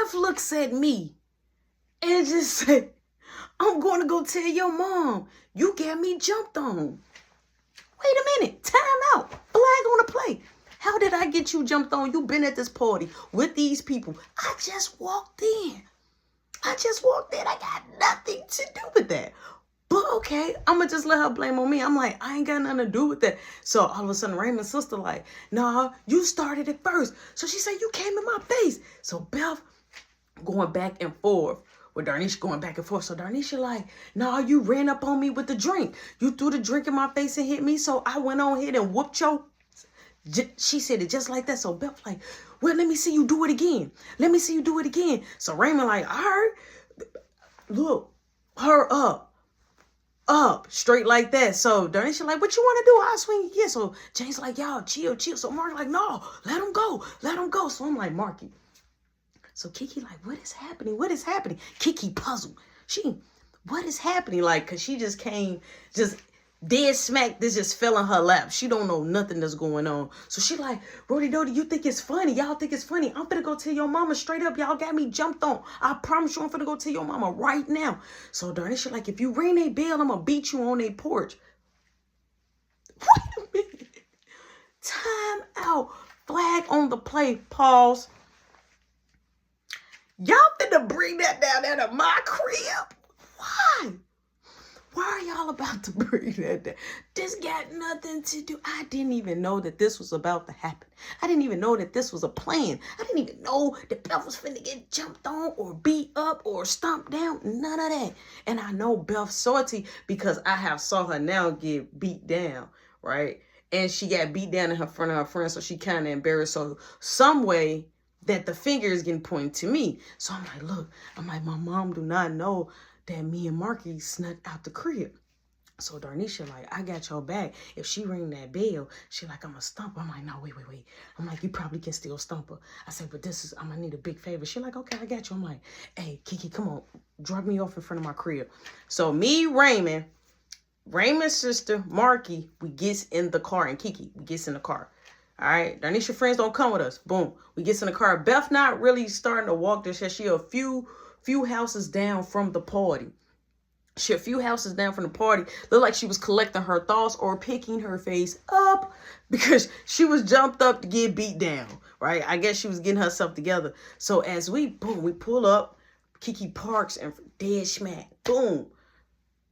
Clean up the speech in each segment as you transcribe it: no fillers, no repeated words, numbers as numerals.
Beth looks at me and just said, I'm going to go tell your mom you got me jumped on. Wait a minute. Time out. Flag on the play. How did I get you jumped on? You been at this party with these people. I just walked in. I got nothing to do with that. But okay, I'm going to just let her blame on me. I'm like, I ain't got nothing to do with that. So all of a sudden, Raymond's sister like, nah, you started it first. So she said, you came in my face. So Beth going back and forth with Darnisha going back and forth. So Darnisha like, nah, you ran up on me with the drink. You threw the drink in my face and hit me. So I went on ahead and whooped your... She said it just like that. So Beth like, well, let me see you do it again. Let me see you do it again. So Raymond like, all right, look, her up, straight like that. So Darnisha like, what you want to do? I'll swing again. So James like, y'all, chill. So Mark like, no, let him go. So I'm like, Marky. So Kiki like, what is happening? Kiki puzzled. What is happening? Like, cause she just came, just dead smack, this just fell in her lap. She don't know nothing that's going on. So she like, Roethegoat, you think it's funny? Y'all think it's funny? I'm finna go tell your mama straight up. Y'all got me jumped on. I promise you I'm finna go tell your mama right now. So Darnisha like, if you ring a bell, I'm gonna beat you on a porch. Wait a minute. Time out. Flag on the play. Pause. Y'all finna bring that down there to my crib? Why? Why are y'all about to bring that down? This got nothing to do. I didn't even know that this was about to happen. I didn't even know that this was a plan. I didn't even know that Beth was finna get jumped on or beat up or stomped down. None of that. And I know Beth's salty because I have saw her now get beat down, right? And she got beat down in front of her friends, so she kind of embarrassed. So some way that the finger is getting pointed to me. So I'm like, look, my mom do not know that me and Marky snuck out the crib. So Darnisha like, I got your back. If she ring that bell, she like, I'm gonna stump her. I'm like, no, wait. I'm like, you probably can still stump her. I said, but I'm gonna need a big favor. She like, okay, I got you. I'm like, hey, Kiki, come on, drop me off in front of my crib. So me, Raymond's sister, Marky, we gets in the car, and Kiki, we gets in the car. All right, Darnisha friends don't come with us. Boom, we gets in the car. Beth not really starting to walk this. She a few houses down from the party. Looked like she was collecting her thoughts or picking her face up because she was jumped up to get beat down, right? I guess she was getting herself together. So as we pull up, Kiki parks and dead smack, boom,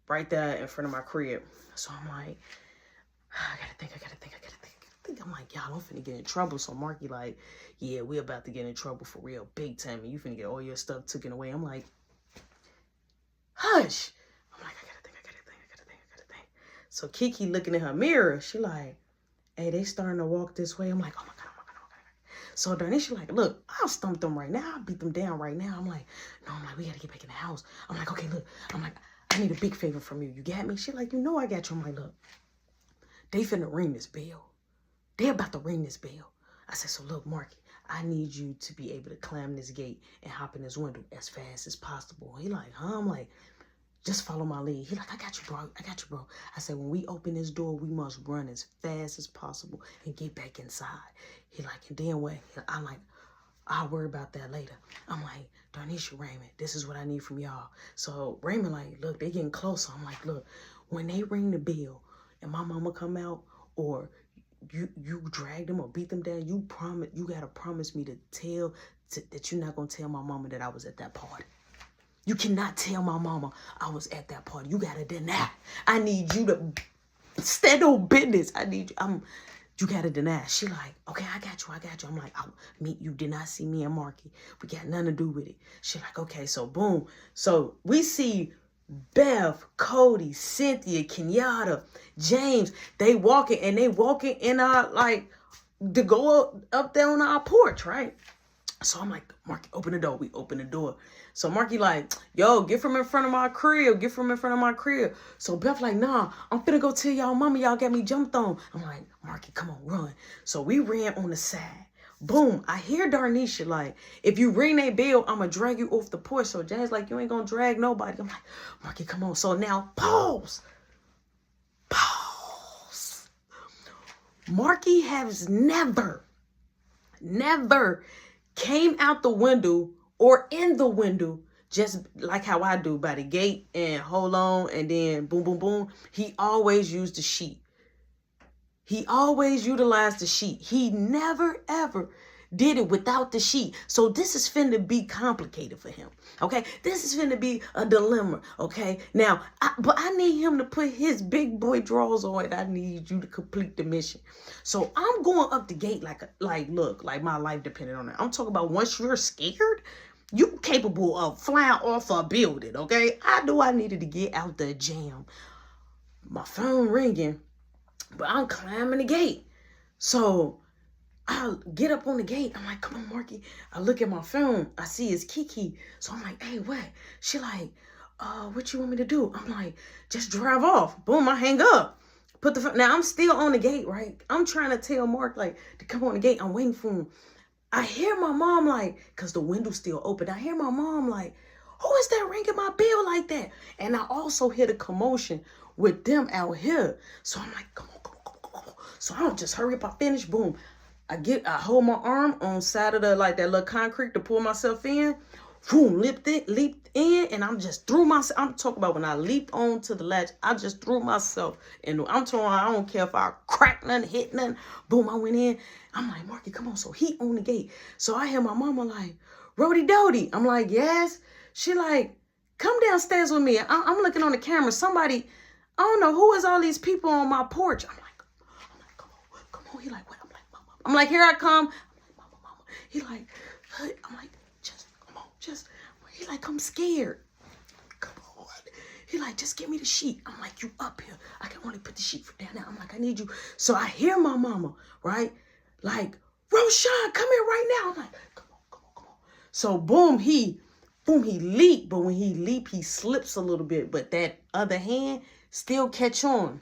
right there in front of my crib. So I'm like, I gotta think. I'm like, y'all, I'm finna get in trouble. So Marky like, yeah, we about to get in trouble for real, big time. And you finna get all your stuff taken away. I'm like, hush. I'm like, I gotta think. So Kiki looking in her mirror, she like, hey, they starting to walk this way. I'm like, oh my God. So Darnisha like, look, I'll stump them right now. I'll beat them down right now. I'm like, no, we gotta get back in the house. I'm like, okay, look. I'm like, I need a big favor from you. You got me? She like, you know I got you. I'm like, look, they finna ring this bell. They're about to ring this bell. I said, so look, Marky, I need you to be able to climb this gate and hop in this window as fast as possible. He like, huh? I'm like, just follow my lead. He like, I got you, bro. I said, when we open this door, we must run as fast as possible and get back inside. He like, and then what? I'm like, I'll worry about that later. I'm like, Darnisha, Raymond, this is what I need from y'all. So Raymond like, look, they getting closer. I'm like, look, when they ring the bell and my mama come out or you drag them or beat them down, you gotta promise me that you're not gonna tell my mama that I was at that party. You cannot tell my mama I was at that party. You gotta deny. I need you to stand on business. You gotta deny. She like, okay, I got you. I'm like, you did not see me and Marky. We got nothing to do with it. She like, okay, so boom. So we see Beth, Cody, Cynthia, Kenyatta, James, they walking in our, like, to go up there on our porch, right? So I'm like, Marky, open the door. We open the door. So Marky like, yo, get from in front of my crib. So Beth like, nah, I'm finna go tell y'all mama y'all got me jumped on. I'm like, Marky, come on, run. So we ran on the side. Boom, I hear Darnisha like, if you ring that bell, I'm going to drag you off the porch. So James like, you ain't going to drag nobody. I'm like, Marky, come on. So now, pause. Marky has never came out the window or in the window, just like how I do by the gate and hold on and then boom, boom, boom. He always used the sheet. He always utilized the sheet. He never, ever did it without the sheet. So this is finna be complicated for him. Okay, this is finna be a dilemma. Okay, now, but I need him to put his big boy drawers on, and I need you to complete the mission. So I'm going up the gate look, like my life depended on it. I'm talking about once you're scared, you capable of flying off a building. Okay, I needed to get out the jam. My phone ringing, but I'm climbing the gate. So I get up on the gate. I'm like, come on, Marky. I look at my phone. I see it's Kiki. So I'm like, hey, what? She like, what you want me to do? I'm like, just drive off. Boom, I hang up. Put the phone. Now I'm still on the gate, right? I'm trying to tell Mark like to come on the gate. I'm waiting for him. I hear my mom like, cause the window's still open. I hear my mom like, who is that ringing my bell like that? And I also hear the commotion with them out here. So I'm like, come on, come on, come on, come on. So I don't just hurry up. I finish. Boom. I hold my arm on side of that little concrete to pull myself in. Boom, leaped in, and I'm just threw myself. I'm talking about when I leaped onto the latch, I just threw myself in. I'm talking, I don't care if I crack nothing, hit nothing. Boom, I went in. I'm like, Marky, come on. So he on the gate. So I hear my mama like, Roethegoat. I'm like, yes. She like, come downstairs with me. I'm looking on the camera. Somebody, I don't know, who is all these people on my porch? I'm like, come on. He like, what? I'm like, here I come. I'm like, mama. He like, hey. I'm like, just, come on, just. He like, I'm scared. Come on. He like, just give me the sheet. I'm like, you up here. I can only put the sheet down there. I'm like, I need you. So I hear my mama, right? Like, Roshan, come here right now. I'm like, come on. So boom, he leaped. But when he leap, he slips a little bit. But that other hand still catch on.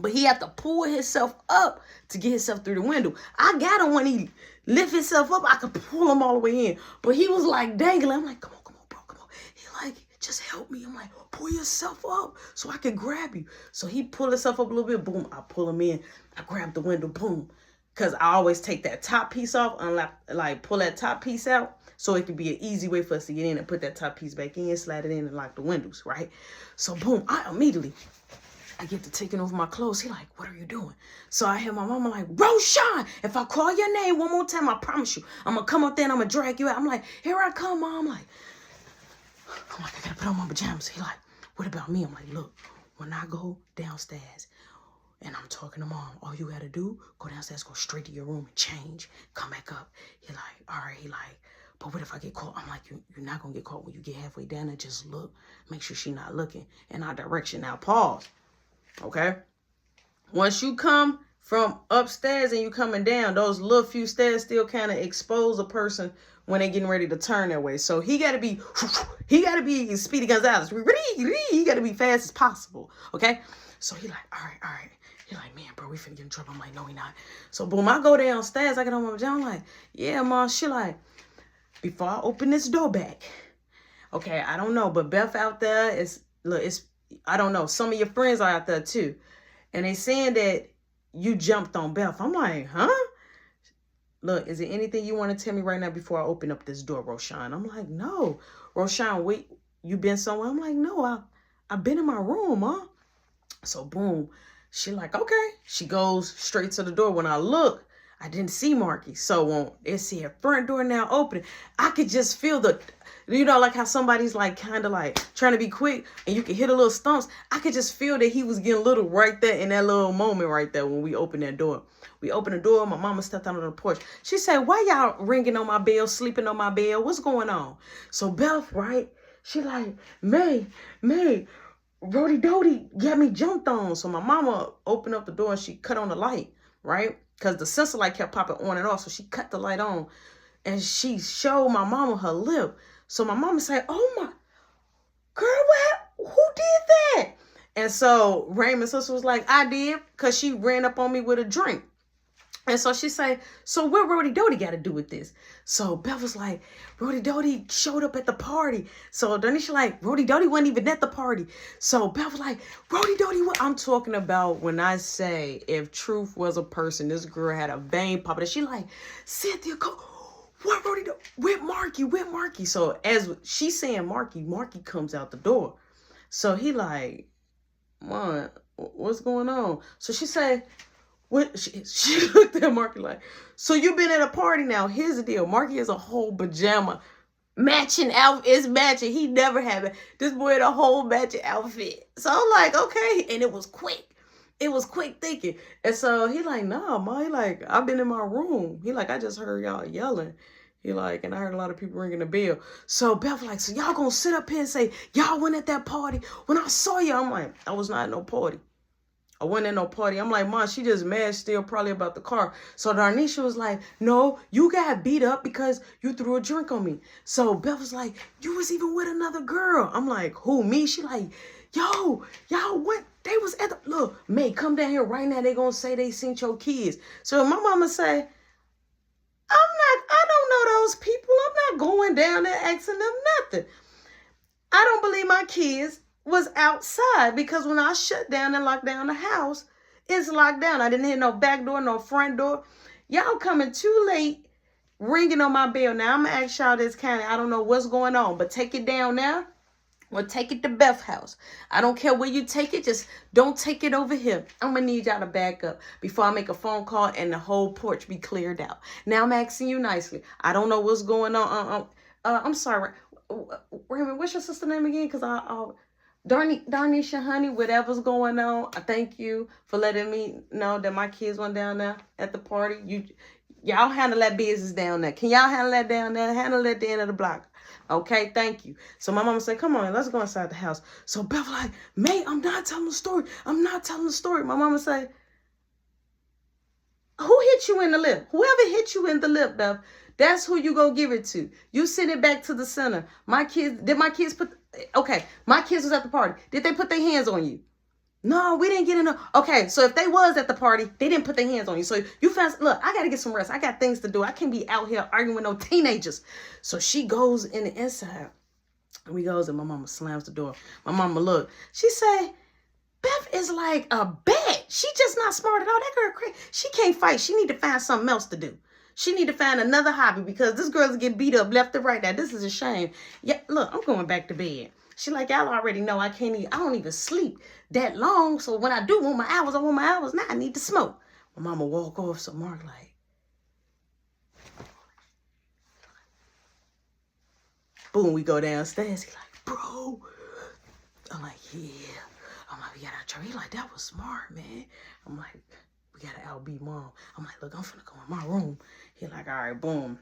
But he had to pull himself up to get himself through the window. I got him when he lift himself up. I could pull him all the way in. But he was like dangling. I'm like, come on, bro, come on. He like, just help me. I'm like, pull yourself up so I can grab you. So he pulled himself up a little bit. Boom, I pull him in. I grab the window. Boom. Because I always take that top piece off, pull that top piece out. So it could be an easy way for us to get in and put that top piece back in, slide it in and lock the windows, right? So boom, I get to taking off my clothes. He like, what are you doing? So I hear my mama like, Roshan, if I call your name one more time, I promise you, I'm going to come up there and I'm going to drag you out. I'm like, here I come, Mom. I'm like, I got to put on my pajamas. He like, what about me? I'm like, look, when I go downstairs and I'm talking to Mom, all you got to do, go downstairs, go straight to your room and change, come back up. He like, all right. He like, but what if I get caught? I'm like, you're not going to get caught. When you get halfway down there, just look. Make sure she's not looking in our direction. Now, pause. Okay, once you come from upstairs and you coming down, those little few stairs still kind of expose a person when they getting ready to turn their way. So he got to be Speedy Gonzalez. He got to be fast as possible. Okay, so he like, all right. He like, man, bro, we finna get in trouble. I'm like, no, we not. So boom, I go downstairs. I get on my pajamas. I'm like, yeah, Mom. She like, before I open this door back, okay, I don't know, but Beth out there it's I don't know. Some of your friends are out there too. And they saying that you jumped on Beth. I'm like, huh? Look, is there anything you want to tell me right now before I open up this door, Roshan? I'm like, no. Roshan, wait, you been somewhere? I'm like, no, I've been in my room, huh? So boom, she like, okay. She goes straight to the door. When I look, I didn't see Marky. So when it's here, front door now open, I could just feel like how somebody's like kind of like trying to be quick and you can hear the little stumps. I could just feel that he was getting little right there in that little moment right there when we opened that door. We opened the door. My mama stepped out on the porch. She said, why y'all ringing on my bell, sleeping on my bed? What's going on? So Beth, right? She like, May, Roethegoat got me jumped on. So my mama opened up the door and she cut on the light, right? Because the sensor light kept popping on and off. So she cut the light on and she showed my mama her lip. So my mama said, oh my, girl, who did that? And so Raymond's sister was like, I did, because she ran up on me with a drink. And so she said, so what Roethegoat got to do with this? So Beth was like, Roethegoat showed up at the party. So Danisha like, Roethegoat wasn't even at the party. So Beth was like, Roethegoat, what? I'm talking about when I say if truth was a person, this girl had a vein popping. And she like, Cynthia, go. what Roethegoat? With Marky. So as she's saying Marky comes out the door. So he like, Mom, what's going on? So she said, what? She looked at Marky like, so you been at a party now. Here's the deal. Marky has a whole pajama matching outfit. It's matching. He never had it. This boy had a whole matching outfit. So I'm like, okay. And it was quick. It was quick thinking. And so he like, nah, Ma. He like, I've been in my room. He like, I just heard y'all yelling. He like, and I heard a lot of people ringing the bell. So Beth like, so y'all gonna sit up here and say, y'all went at that party? When I saw you, I'm like, I was not at no party. I wasn't at no party. I'm like, Mom, she just mad still probably about the car. So Darnisha was like, no, you got beat up because you threw a drink on me. So Beth was like, you was even with another girl. I'm like, who, me? She like, yo, y'all went, they was at the, look, May, come down here right now. They gonna say they seen your kids. So my mama say, I don't know those people. I'm not going down there asking them nothing. I don't believe my kids was outside because when I shut down and locked down the house, it's locked down. I didn't hear no back door, no front door. Y'all coming too late, ringing on my bell. Now I'm gonna ask y'all this county. I don't know what's going on, but take it down now or take it to Beth's house. I don't care where you take it. Just don't take it over here. I'm gonna need y'all to back up before I make a phone call and the whole porch be cleared out. Now I'm asking you nicely. I don't know what's going on. I'm sorry. Raymond, what's your sister name again? Because Darnisha, honey, whatever's going on, I thank you for letting me know that my kids went down there at the party. Y'all handle that business down there. Can y'all handle that down there? Handle it at the end of the block. Okay, thank you. So my mama said, come on, let's go inside the house. So Beth like, May, I'm not telling the story. I'm not telling the story. My mama said, who hit you in the lip? Whoever hit you in the lip, Beth, that's who you go give it to. You send it back to the center. My kids was at the party. Did they put their hands on you? No, we didn't get in. Okay, so if they was at the party, they didn't put their hands on you. So you found, look, I got to get some rest. I got things to do. I can't be out here arguing with no teenagers. So she goes in the inside. And we goes and my mama slams the door. My mama look. She say, Beth is like a bat. She just not smart at all. That girl crazy. She can't fight. She need to find something else to do. She need to find another hobby because this girl's get beat up left and right. Now, this is a shame. Yeah, look, I'm going back to bed. She like, y'all already know I don't even sleep that long. So when I do want my hours, I want my hours. Now I need to smoke. My mama walk off. So Mark like, boom, we go downstairs. He like, bro. I'm like, yeah. I'm like, we got our church. He like, that was smart, man. I'm like, we got to LB mom. I'm like, look, I'm finna go in my room. He like, all right, boom.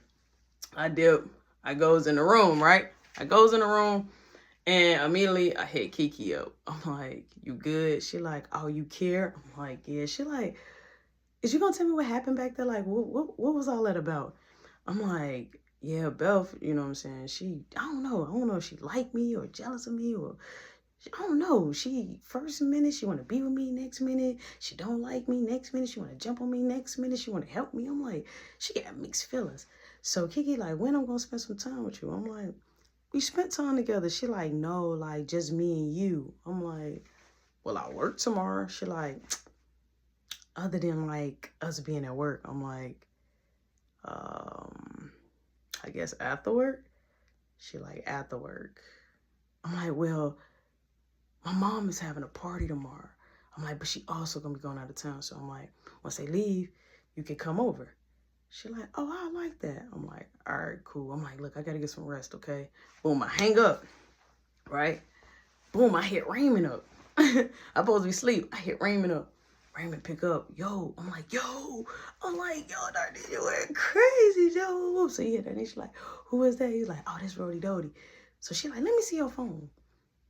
I dip. I goes in the room, right? I goes in the room. And immediately I hit Kiki up. I'm like, you good? She like, oh, you care? I'm like, yeah. She like, is you gonna tell me what happened back there? Like, what was all that about? I'm like, yeah, Beth, you know what I'm saying? I don't know if she liked me or jealous of me or, I don't know. She, first minute, she want to be with me. Next minute, she don't like me. Next minute, she want to jump on me. Next minute, she want to help me. I'm like, she got mixed feelings. So Kiki like, when I'm gonna spend some time with you? I'm like, we spent time together. She like, no, like just me and you. I'm like, well, I work tomorrow. She like, other than like us being at work, I'm like, I guess after work. She like, after work. I'm like, well, my mom is having a party tomorrow. I'm like, but she also gonna be going out of town. So I'm like, once they leave, you can come over. She like, oh, I like that. I'm like, all right, cool. I'm like, look, I got to get some rest, okay? Boom, I hang up, right? Boom, I hit Raymond up. I'm supposed to be asleep. I hit Raymond up. Raymond pick up. Yo, I'm like, yo, Darnie, you went crazy, yo. So he hit her and she's like, who is that? He's like, oh, this Roethegoat. So she like, let me see your phone.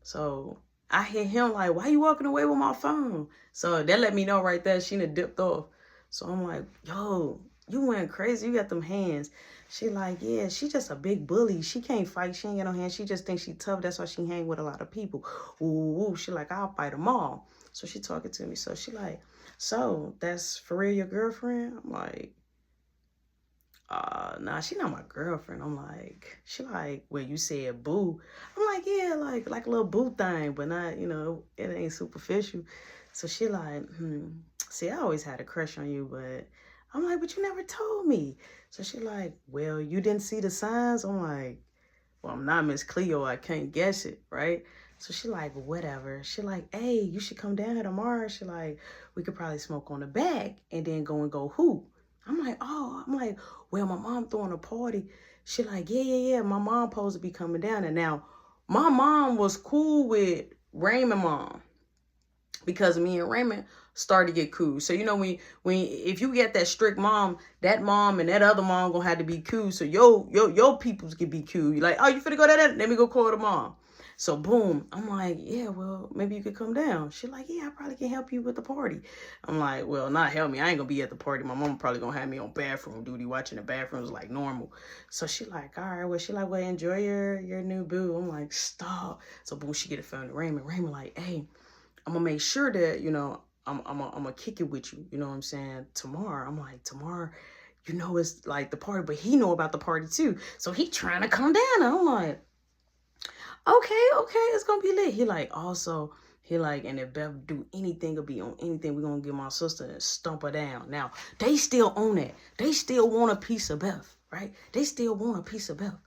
So I hit him like, why you walking away with my phone? So that let me know right there. She done dipped off. So I'm like, yo, you went crazy. You got them hands. She like, yeah, she just a big bully. She can't fight. She ain't got no hands. She just thinks she tough. That's why she hang with a lot of people. Ooh, she like, I'll fight them all. So she talking to me. So she like, so that's for real your girlfriend? I'm like, nah, she not my girlfriend. I'm like, she like, well, you said boo. I'm like, yeah, like a little boo thing, but not, you know, it ain't superficial. So she like, see, I always had a crush on you, but I'm like, but you never told me. So she like, well, you didn't see the signs? I'm like, well, I'm not Miss Cleo. I can't guess it, right? So she like, whatever. She like, hey, you should come down here tomorrow. She like, we could probably smoke on the back and then go hoop. I'm like, oh, well, my mom throwing a party. She like, yeah. My mom supposed to be coming down. And now, my mom was cool with Raymond mom because me and Raymond started to get cool. So, you know, if you get that strict mom, that mom and that other mom gonna have to be cool. So your peoples can be cool. You like, oh, you finna go to that? Let me go call the mom. So boom, I'm like, yeah, well, maybe you could come down. She like, yeah, I probably can help you with the party. I'm like, well, not help me. I ain't gonna be at the party. My mom probably gonna have me on bathroom duty, watching the bathrooms like normal. So she like, all right, well, she like, well, enjoy your new boo. I'm like, stop. So boom, she get a phone to Raymond. Raymond like, hey, I'm gonna make sure that, you know, I'm gonna kick it with you. You know what I'm saying? Tomorrow. I'm like, tomorrow, you know, it's like the party, but he know about the party too. So he trying to come down. I'm like, okay, it's gonna be lit. He like, and if Beth do anything or be on anything, we're gonna get my sister and stomp her down. Now, they still own it. They still want a piece of Beth, right? They still want a piece of Beth.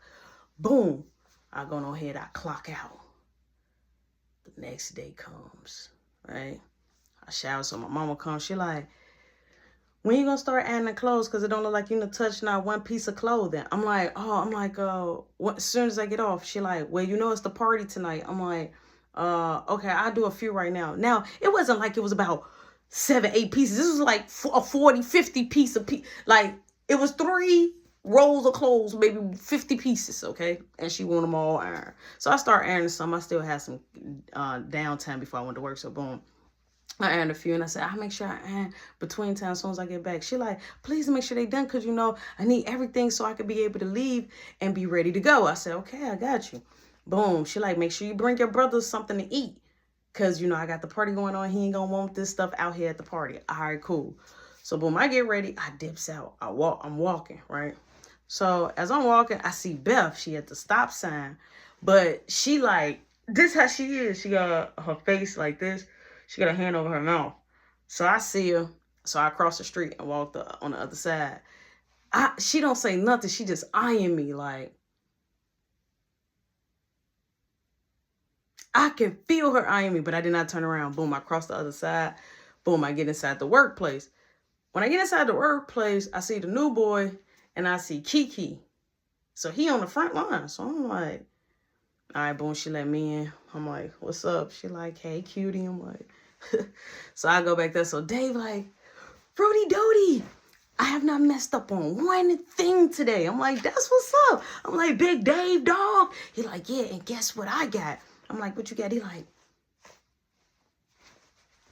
Boom. I go on ahead, I clock out. The next day comes, right? I shower, so my mama comes. She like, when you gonna start adding the clothes? Because it don't look like you done touch not one piece of clothing. I'm like, as soon as I get off, she like, well, you know, it's the party tonight. I'm like, okay, I'll do a few right now. Now, it wasn't like it was about 7, 8 pieces. This was like a 40, 50 piece of like, it was 3 rolls of clothes, maybe 50 pieces, okay? And she want them all ironed. So I start ironing some. I still had some downtime before I went to work, so boom. I ironed a few, and I said, I'll make sure I iron between time as soon as I get back. She like, please make sure they done, because, you know, I need everything so I could be able to leave and be ready to go. I said, okay, I got you. Boom. She like, make sure you bring your brother something to eat, because, you know, I got the party going on. He ain't going to want this stuff out here at the party. All right, cool. So, boom, I get ready. I dips out. I'm walking, right? So, as I'm walking, I see Beth. She at the stop sign, but she like, this how she is. She got her face like this. She got a hand over her mouth. So I see her. So I cross the street and walk on the other side. She don't say nothing. She just eyeing me like. I can feel her eyeing me, but I did not turn around. Boom, I cross the other side. Boom, I get inside the workplace. When I get inside the workplace, I see the new boy and I see Kiki. So he on the front line. So I'm like, all right, boom, she let me in. I'm like, what's up? She like, hey, cutie. I'm like, so I go back there. So Dave like, Brody Doty, I have not messed up on one thing today. I'm like, that's what's up. I'm like, Big Dave, dog. He like, yeah, and guess what I got? I'm like, what you got? He like,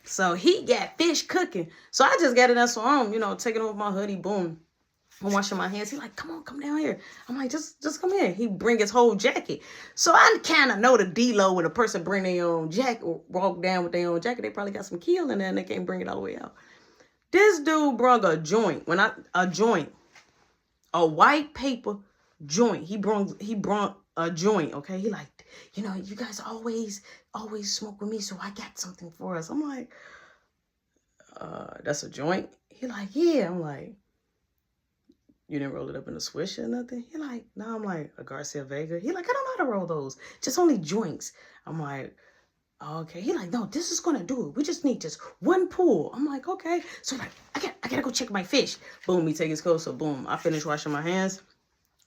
so he got fish cooking. So I just got it up. So I'm, you know, taking off my hoodie, boom. I'm washing my hands. He like, come on, come down here. I'm like, just come here. He bring his whole jacket. So I kind of know the D-Lo when a person bring their own jacket or walk down with their own jacket. They probably got some keel in there and they can't bring it all the way out. This dude brought a joint. A white paper joint. He brought a joint, okay? He like, you know, you guys always smoke with me, so I got something for us. I'm like, that's a joint? He like, yeah. I'm like, you didn't roll it up in a swish or nothing? He like, no. I'm like, a Garcia Vega? He like, I don't know how to roll those. Just only joints. I'm like, okay. He like, no, this is gonna do it. We just need just one pull. I'm like, okay. So like, I gotta go check my fish. Boom, he take his coat. So boom, I finish washing my hands,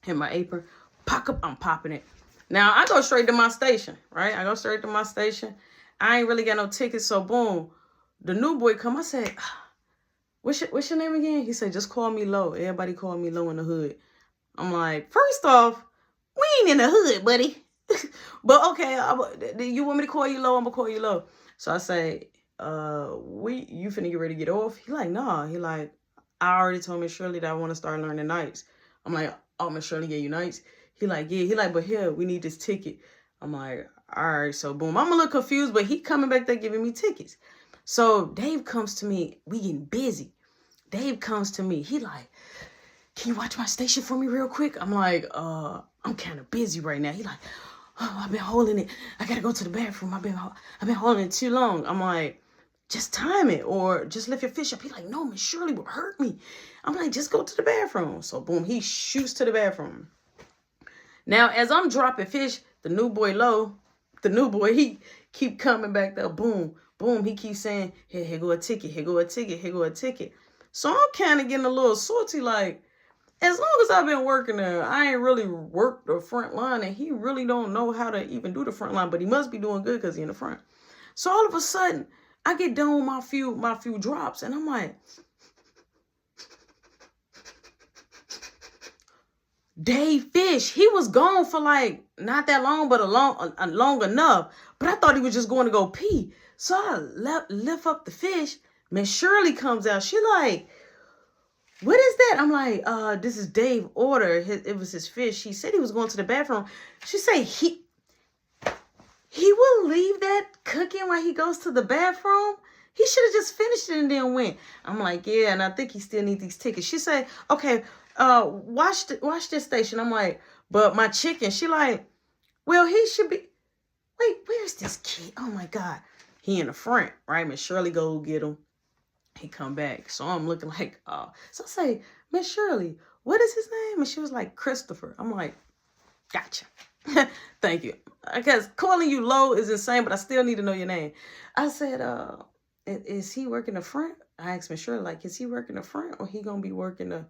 hit my apron, pock up, I'm popping it. Now I go straight to my station, right? I go straight to my station. I ain't really got no tickets. So boom, the new boy come. I said, What's your name again? He said, just call me Low. Everybody call me Low in the hood. I'm like, first off, we ain't in the hood, buddy. But okay, you want me to call you Low? I'm going to call you Low. So I say, you finna get ready to get off? He like, nah. He like, I already told Miss Shirley that I want to start learning nights. I'm like, oh, Miss Shirley gave you nights? He like, yeah. He like, but here, we need this ticket. I'm like, all right. So boom, I'm a little confused, but he coming back there giving me tickets. So Dave comes to me. We getting busy. Dave comes to me. He like, can you watch my station for me real quick? I'm like, I'm kind of busy right now. He like, oh, I've been holding it. I gotta go to the bathroom. I've been holding it too long. I'm like, just time it or just lift your fish up. He like, no, Miss Shirley will hurt me. I'm like, just go to the bathroom. So boom, he shoots to the bathroom. Now, as I'm dropping fish, the new boy, he keep coming back there. Boom, boom. He keeps saying, here go a ticket, here go a ticket, here go a ticket. So I'm kind of getting a little salty, like, as long as I've been working there, I ain't really worked the front line, and he really don't know how to even do the front line, but he must be doing good because he's in the front. So all of a sudden, I get done with my few drops, and I'm like, Dave Fish, he was gone for like not that long, but long enough. But I thought he was just going to go pee. So I lift up the fish. Miss Shirley comes out. She like, what is that? I'm like, this is Dave order. It was his fish. He said he was going to the bathroom. She say he will leave that cooking while he goes to the bathroom. He should have just finished it and then went. I'm like, yeah, and I think he still needs these tickets. She say, okay, watch this station. I'm like, but my chicken. She like, well, he should be. Wait, where's this kid? Oh my God, he in the front, right? Miss Shirley go get him. He come back, so I'm looking like, so I say, Miss Shirley, what is his name? And she was like, Christopher. I'm like, gotcha. Thank you. Because calling you low is insane, but I still need to know your name. I said, is he working the front? I asked Miss Shirley, like, is he working the front or he gonna be working the,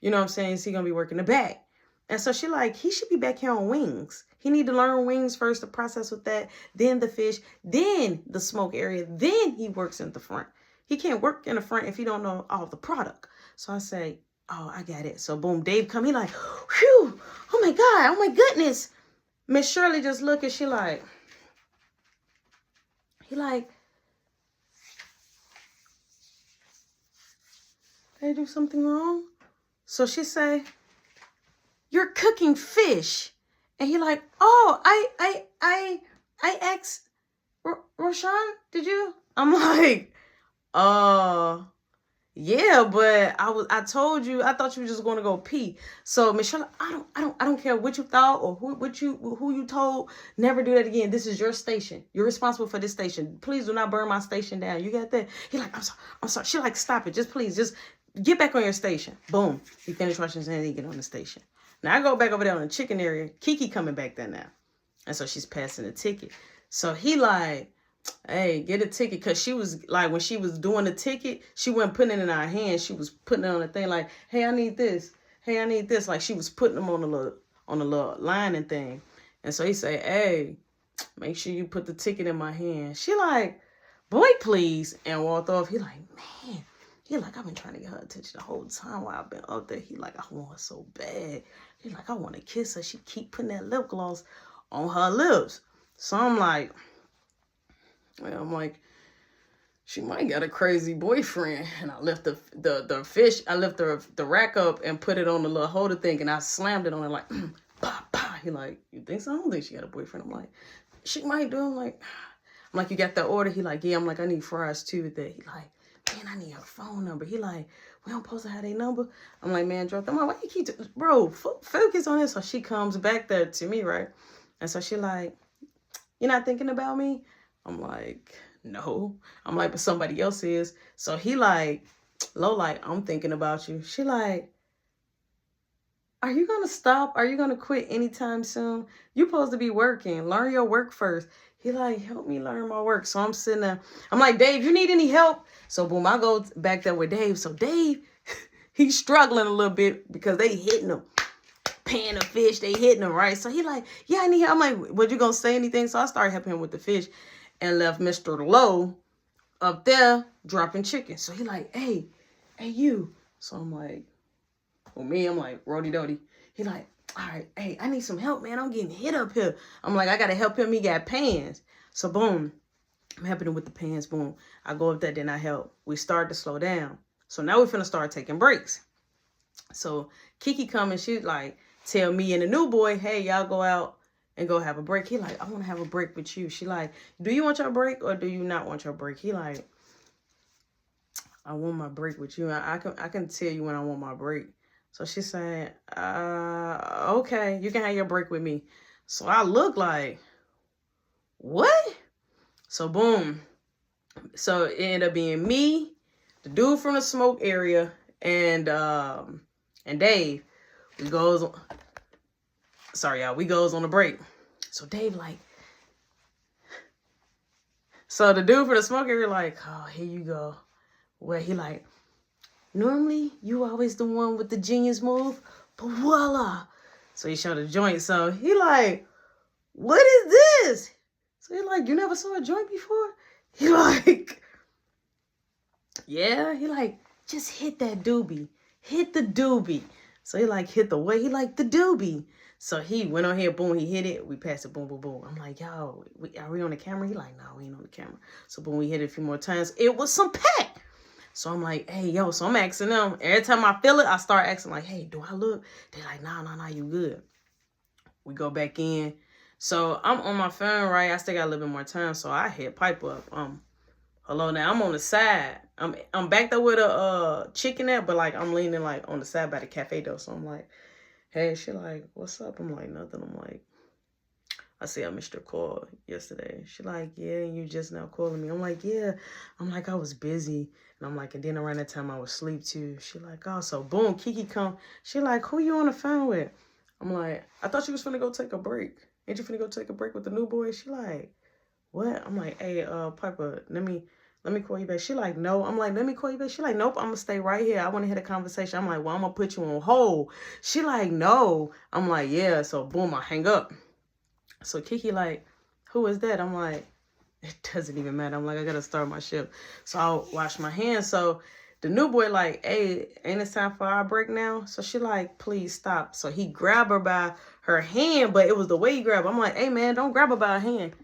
you know what I'm saying? Is he gonna be working the back? And so she like, he should be back here on wings. He need to learn wings first, to process with that, then the fish, then the smoke area, then he works in the front. He can't work in the front if he don't know all the product. So I say, oh, I got it. So boom, Dave come. He like, whew, oh my God, oh my goodness. Miss Shirley just look and she like, he like, did I do something wrong? So she say, you're cooking fish. And he like, oh, I asked Roshan, did you? I'm like, yeah, but I told you, I thought you were just going to go pee. So Michelle, I don't care what you thought or who you told. Never do that again. This is your station. You're responsible for this station. Please do not burn my station down. You got that? He like, I'm sorry. She like, stop it. Just please, just get back on your station. Boom. He finished washing his hands and he get on the station. Now I go back over there on the chicken area. Kiki coming back there now. And so she's passing the ticket. So he like, hey, get a ticket. Because she was like, when she was doing the ticket, she wasn't putting it in our hands. She was putting it on the thing like, hey, I need this. Hey, I need this. Like she was putting them on the little lining thing. And so he say, hey, make sure you put the ticket in my hand. She like, boy, please. And walked off. He like, man. He like, I've been trying to get her attention the whole time while I've been up there. He like, I want her so bad. He like, I want to kiss her. She keep putting that lip gloss on her lips. So I'm like, she might got a crazy boyfriend. And I left the fish, I left the rack up and put it on the little holder thing. And I slammed it on it like, bah, bah. He like, you think so? I don't think she got a boyfriend. I'm like, she might do. I'm like, you got that order? He like, yeah. I'm like, I need fries too with that. He like, man, I need her phone number. He like, we don't supposed to have their number. I'm like, man, drop them. I'm like, why you keep, bro, focus on this. So she comes back there to me, right? And so she like, you're not thinking about me? I'm like, no. I'm like, but somebody else is. So he like, low like, I'm thinking about you. She like, are you going to stop? Are you going to quit anytime soon? You supposed to be working. Learn your work first. He like, help me learn my work. So I'm sitting there. I'm like, Dave, you need any help? So boom, I go back there with Dave. So Dave, he's struggling a little bit because they hitting him. Pan of fish, they hitting him, right? So he like, yeah, I need help. I'm like, what, you gonna say anything? So I started helping him with the fish and left Mr. Lowe up there dropping chicken. So he like, hey, you. So I'm like, well, I'm like, Rody Doty. He like, all right, hey, I need some help, man. I'm getting hit up here. I'm like, I got to help him. He got pans. So boom, I'm helping him with the pans. Boom. I go up there, then I help. We start to slow down. So now we're finna start taking breaks. So Kiki come and she like, tell me and the new boy, hey, y'all go out and go have a break. He like, I want to have a break with you. She like, do you want your break or do you not want your break? He like, I want my break with you. I can tell you when I want my break. So she said, okay, you can have your break with me. So I look like, what? So boom, So it ended up being me, the dude from the smoke area, and Dave. We goes, sorry y'all, we goes on a break. So Dave like, so the dude from the smoke area like, oh, here you go. Where he like, normally you always the one with the genius move, but voila. So he showed a joint. So he like, what is this? So he like, you never saw a joint before? He like, yeah. He like, just hit that doobie. Hit the doobie. So he like, hit the way. He like, the doobie. So he went on here, boom, he hit it. We passed it, boom, boom, boom. I'm like, yo, are we on the camera? He like, no, we ain't on the camera. So boom, we hit it a few more times. It was some pack. So I'm like, hey, yo, so I'm asking them. Every time I feel it, I start asking like, hey, do I look? They like, nah, you good. We go back in. So I'm on my phone, right? I still got a little bit more time. So I hit pipe up. Hello now. I'm on the side. I'm back there with a chicken at, but like I'm leaning like on the side by the cafe though. So I'm like, hey, she like, what's up? I'm like, nothing. I'm like, I see I missed your call yesterday. She like, yeah, you just now calling me. I'm like, yeah. I'm like, I was busy. And I'm like, and then around that time I was asleep too. She like, oh, so boom, Kiki come. She like, who you on the phone with? I'm like, I thought you was finna go take a break. Ain't you finna go take a break with the new boy? She like, what? I'm like, hey, Piper, let me call you back. She like, no. I'm like, let me call you back. She like, nope, I'm gonna stay right here. I want to hear the conversation. I'm like, well, I'm gonna put you on hold. She like, no. I'm like, yeah. So boom, I hang up. So Kiki like, who is that? I'm like, it doesn't even matter. I'm like, I gotta start my shift. So I'll wash my hands. So the new boy like, hey, ain't it time for our break now? So she like, please stop. So he grabbed her by her hand, but it was the way he grabbed her. I'm like, hey man, don't grab her by her hand.